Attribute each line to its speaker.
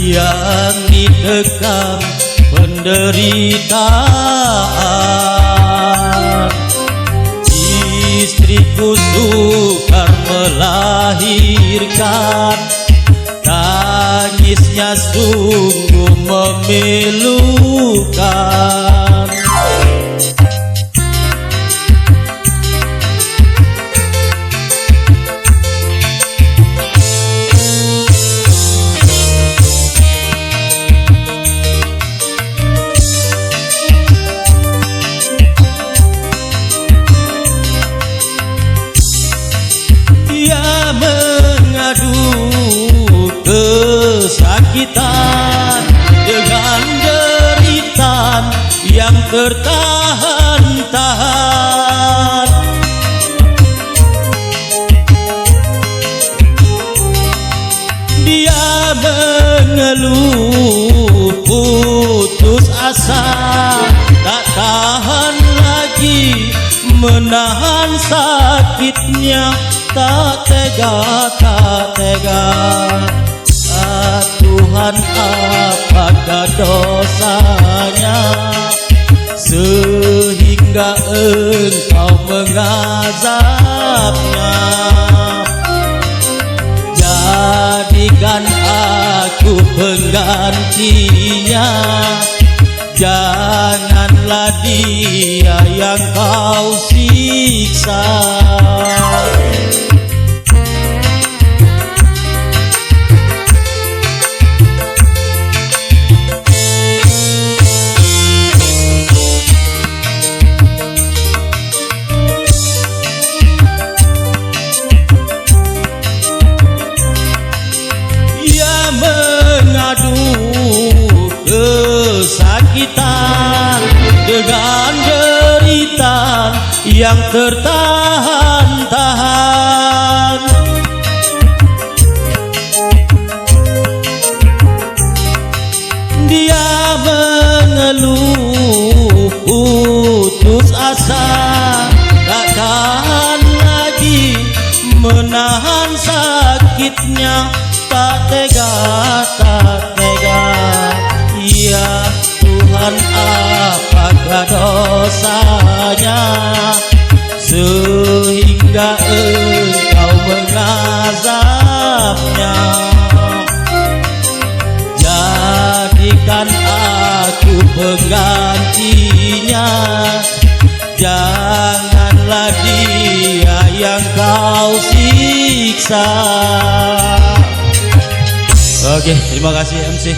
Speaker 1: yang didekam penderitaan. Istriku sukar melahirkan, tangisnya sungguh memilukan. Dia mengadu kesakitan dengan deritan yang tertahan-tahan. Dia mengeluh putus asa, tak tahan lagi menahan sakitnya. Tak tega, tak tega. Tuhan, apakah dosanya sehingga Engkau mengazabnya? Jadikan aku penggantinya, janganlah dia yang Kau siksa. Kesakitan dengan deritan yang tertahan-tahan. Dia mengeluh putus asa, tak tahan lagi menahan sakitnya. Tak tega, tak tega. Ya Tuhan, apakah dosanya sehingga Engkau mengazabnya? Jadikan aku penggantinya, janganlah dia yang Kau siksa. Oke, terima kasih MC.